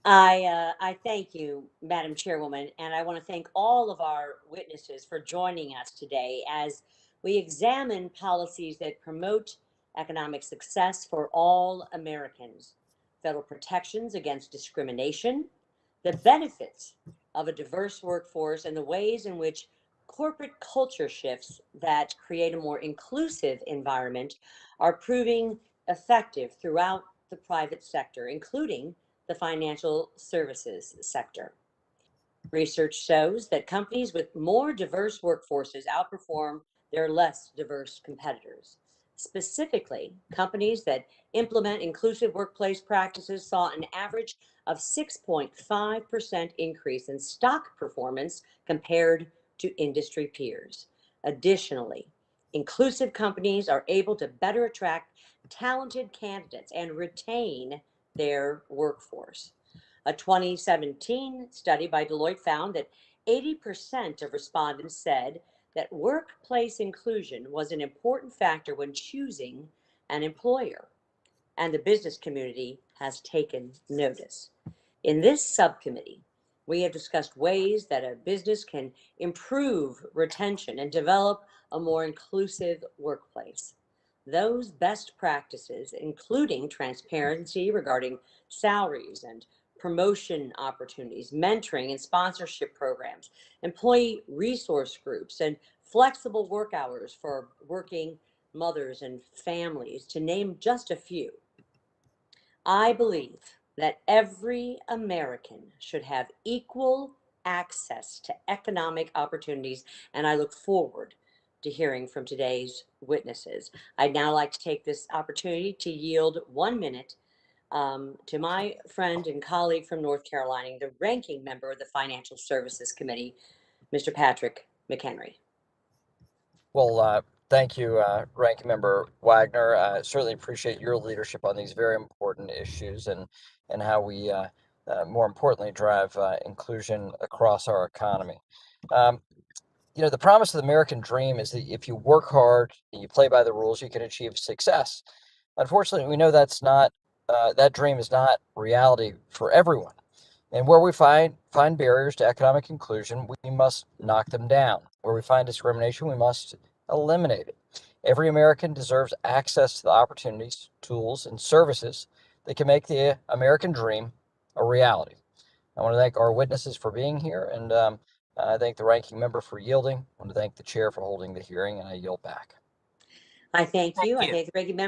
I thank you, Madam Chairwoman, and I want to thank all of our witnesses for joining us today as we examine policies that promote economic success for all Americans, federal protections against discrimination, the benefits of a diverse workforce, and the ways in which corporate culture shifts that create a more inclusive environment are proving effective throughout the private sector, including the financial services sector. Research shows that companies with more diverse workforces outperform their less diverse competitors. Specifically, companies that implement inclusive workplace practices saw an average of 6.5% increase in stock performance compared to industry peers. Additionally, inclusive companies are able to better attract talented candidates and retain their workforce. A 2017 study by Deloitte found that 80% of respondents said that workplace inclusion was an important factor when choosing an employer, and the business community has taken notice. In this subcommittee, we have discussed ways that a business can improve retention and develop a more inclusive workplace. Those best practices, including transparency regarding salaries and promotion opportunities, mentoring and sponsorship programs, employee resource groups, and flexible work hours for working mothers and families, to name just a few. I believe that every American should have equal access to economic opportunities, and I look forward to hearing from today's witnesses. I'd now like to take this opportunity to yield 1 minute to my friend and colleague from North Carolina, the ranking member of the Financial Services Committee, Mr. Patrick McHenry. Well, thank you, Ranking Member Wagner. I certainly appreciate your leadership on these very important issues and how we, more importantly, drive inclusion across our economy. Um, the promise of the American dream is that if you work hard and you play by the rules, you can achieve success. Unfortunately, we know that dream is not reality for everyone. And where we find barriers to economic inclusion, we must knock them down. Where we find discrimination, we must eliminate it. Every American deserves access to the opportunities, tools, and services that can make the American dream a reality. I want to thank our witnesses for being here, and I thank the ranking member for yielding. I want to thank the chair for holding the hearing, and I yield back. I thank you. I thank the ranking member